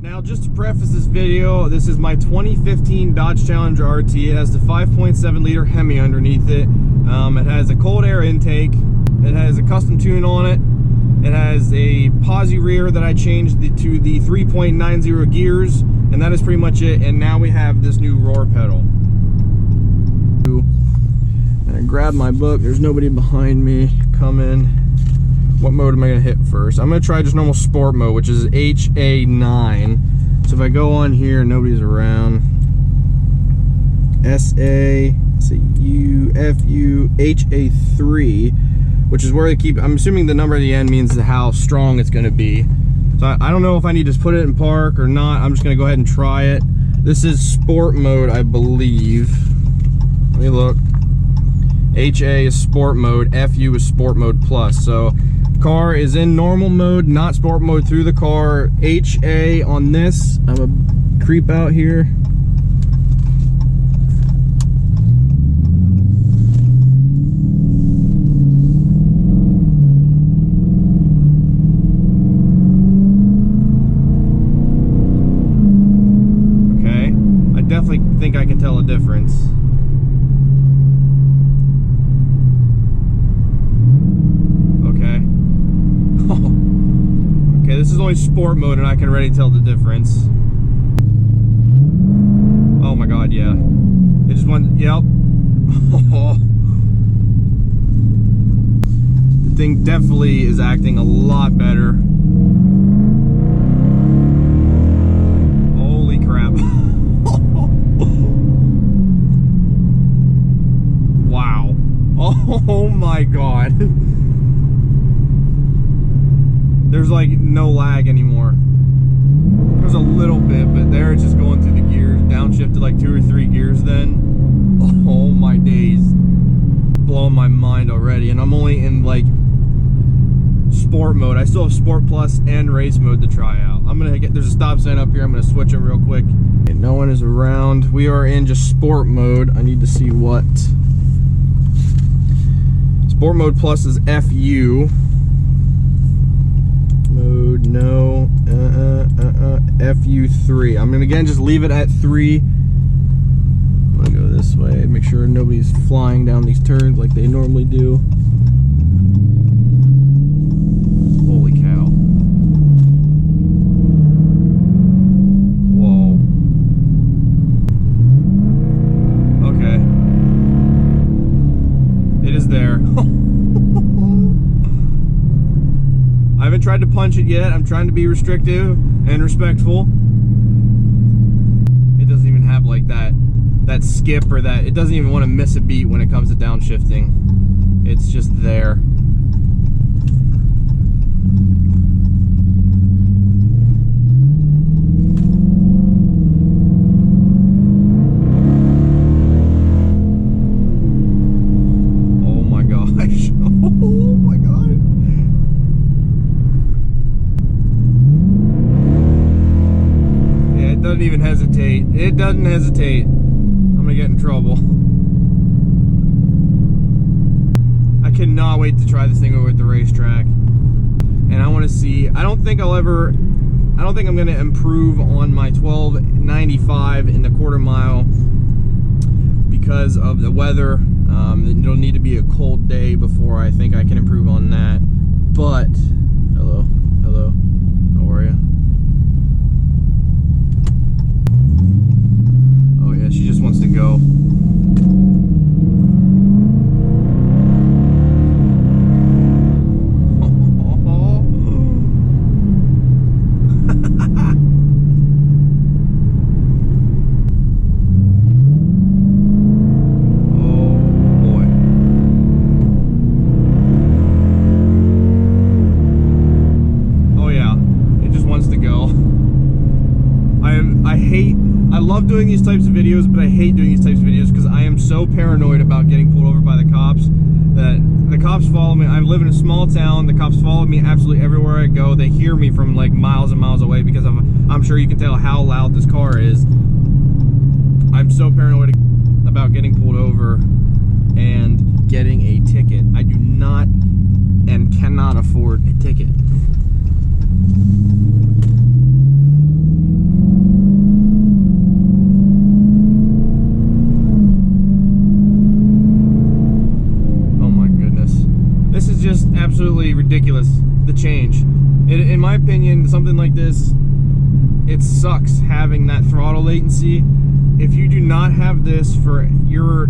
Now, just to preface this video, this is my 2015 Dodge Challenger RT. It has the 5.7 liter Hemi underneath it. It has a cold air intake. It has a custom tune on it. It has a posi rear that I changed to the 3.90 gears, and that is pretty much it. And now we have this new roar pedal. I'm gonna grab my book. There's nobody behind me coming. What mode am I gonna hit first? I'm gonna try just normal sport mode, which is HA9. So if I go on here, nobody's around. SA, U, FU, HA3, which is where they keep, I'm assuming the number at the end means how strong it's gonna be. So I don't know if I need to put it in park or not. I'm just gonna go ahead and try it. This is sport mode, I believe. Let me look. HA is sport mode, FU is sport mode plus. So car is in normal mode, not sport mode through the car. HA on this, I'm gonna creep out here. Okay, I definitely think I can tell a difference. Okay, this is only sport mode and I can already tell the difference. Oh my god, yeah. It just went, yep. The thing definitely is acting a lot better. Holy crap. Wow. Oh my god. There's like no lag anymore. There's a little bit, but there it's just going through the gears, downshifted like 2 or 3 gears then. Oh my days. Blowing my mind already. And I'm only in like sport mode. I still have sport plus and race mode to try out. I'm gonna get, there's a stop sign up here. I'm gonna switch it real quick. Okay, no one is around. We are in just sport mode. I need to see what. Sport mode plus is FU. Mode, no, FU3. I'm gonna again just leave it at 3. I'm gonna go this way, make sure nobody's flying down these turns like they normally do. Holy cow. Whoa. Okay. It is there. I haven't tried to punch it yet. I'm trying to be restrictive and respectful. It doesn't even have like that skip or that. It doesn't even want to miss a beat when it comes to downshifting. It's just there. Oh my gosh. Oh my god. It doesn't even hesitate. It doesn't hesitate. I'm gonna get in trouble. I cannot wait to try this thing over at the racetrack. And I want to see, I don't think I'm gonna improve on my 1295 in the quarter mile because of the weather. It'll need to be a cold day before I think I can improve on that. But, hello, how are you? She just wants to go. I love doing these types of videos, but I hate doing these types of videos because I am so paranoid about getting pulled over by the cops that the cops follow me. I live in a small town. The cops follow me absolutely everywhere I go. They hear me from like miles and miles away because I'm sure you can tell how loud this car is. I'm so paranoid about getting pulled over and getting a ticket. I do not and cannot afford a ticket. ridiculous, the change. In my opinion, something like this, it sucks having that throttle latency. If you do not have this for your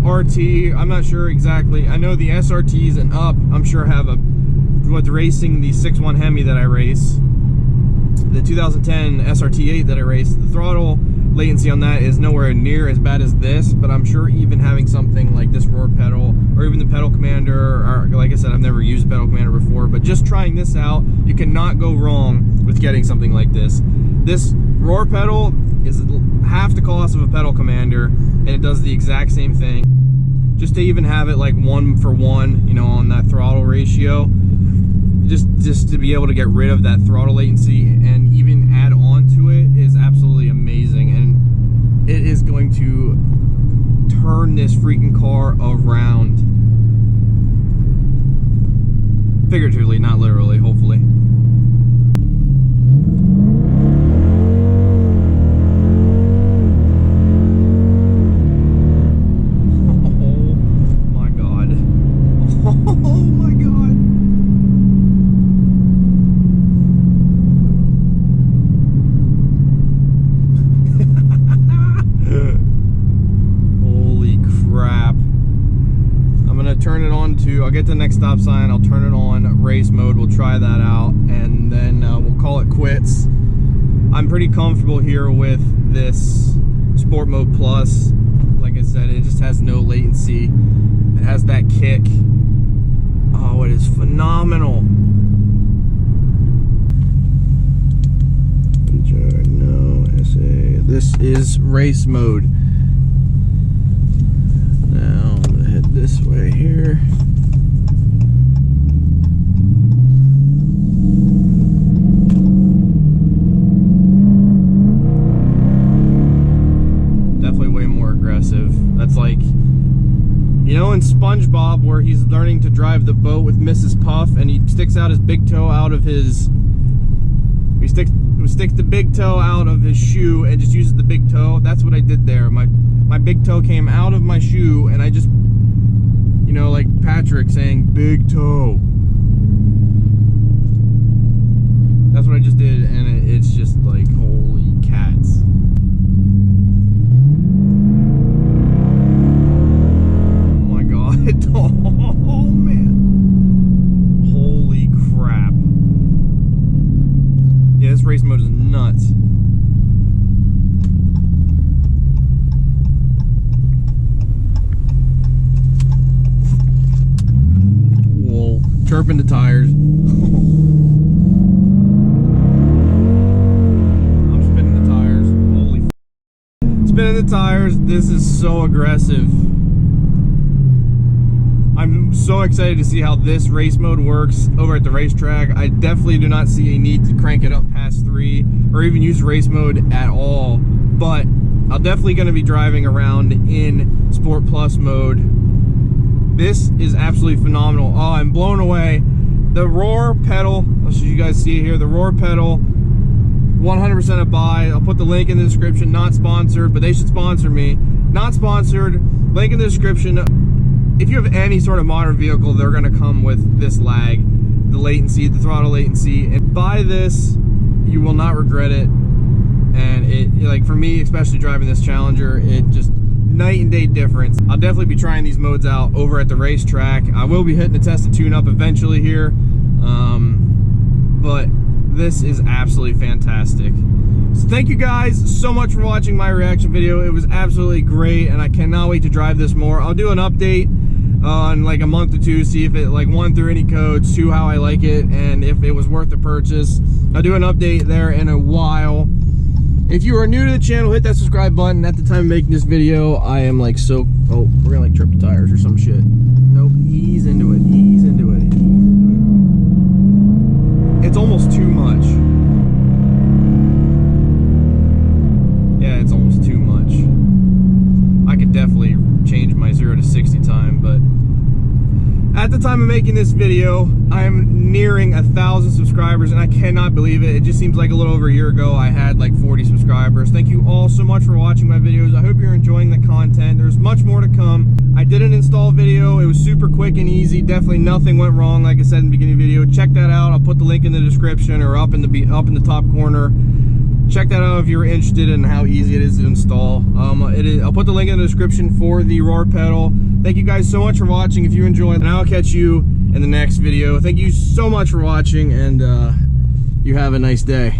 RT, I'm not sure exactly. I know the SRTs and up, I'm sure have what's racing the 6.1 Hemi that I race, the 2010 SRT8 that I race. The throttle latency on that is nowhere near as bad as this, but I'm sure even having something like this roar pedal, or even the pedal commander, or like I said, I've never used pedal commander before, but just trying this out, you cannot go wrong with getting something like this. This roar pedal is half the cost of a pedal commander, and it does the exact same thing. Just to even have it like 1-for-1, you know, on that throttle ratio, just to be able to get rid of that throttle latency and even add on to it is absolutely amazing. And it is going to turn this freaking car around. Figuratively, not literally, hopefully. I'll get to the next stop sign, I'll turn it on race mode, we'll try that out, and then we'll call it quits. I'm pretty comfortable here with this Sport Mode Plus. Like I said, it just has no latency. It has that kick. Oh, it is phenomenal. No, SA. This is race mode. Now I'm gonna head this way here. That's like, you know, in SpongeBob where he's learning to drive the boat with Mrs. Puff and he sticks out his big toe out of his, he sticks the big toe out of his shoe and just uses the big toe. That's what I did there. My big toe came out of my shoe and I just, you know, like Patrick saying big toe. That's what I just did, and it's just like, holy cats. Oh man, holy crap. Yeah, this race mode is nuts. Whoa, chirping the tires. I'm spinning the tires. Holy f. Spinning the tires. This is so aggressive. I'm so excited to see how this race mode works over at the racetrack. I definitely do not see a need to crank it up past 3 or even use race mode at all, but I'm definitely going to be driving around in Sport Plus mode. This is absolutely phenomenal. Oh, I'm blown away. The roar pedal, I'll show you guys see it here, the roar pedal, 100% a buy. I'll put the link in the description. Not sponsored, but they should sponsor me. Not sponsored, link in the description. If you have any sort of modern vehicle, they're going to come with this lag, the latency, the throttle latency, and buy this, you will not regret it. And it, like for me, especially driving this Challenger, it just night and day difference. I'll definitely be trying these modes out over at the racetrack. I will be hitting the test and tune up eventually here, but this is absolutely fantastic. So thank you guys so much for watching my reaction video. It was absolutely great, and I cannot wait to drive this more. I'll do an update in like a month or two, see if it like 1 through any codes, 2 how I like it, and if it was worth the purchase. I'll do an update there in a while. If you are new to the channel, hit that subscribe button. At the time of making this video, I am like so, oh, we're gonna like trip the tires or some shit. Nope, ease into it, ease into it, ease into it. It's almost too much. Yeah, it's almost too much. I could definitely change my 0 to 60 time, but at the time of making this video, I'm nearing 1,000 subscribers, and I cannot believe it. It just seems like a little over a year ago I had like 40 subscribers. Thank you all so much for watching my videos. I hope you're enjoying the content. There's much more to come. I did an install video. It was super quick. quick and easy. Definitely nothing went wrong, like I said in the beginning of the video. Check that out. I'll put the link in the description or up in the top corner. Check that out if you're interested in how easy it is to install. I'll put the link in the description for the roar pedal. Thank you guys so much for watching. If you enjoyed, and I'll catch you in the next video. Thank you so much for watching, and you have a nice day.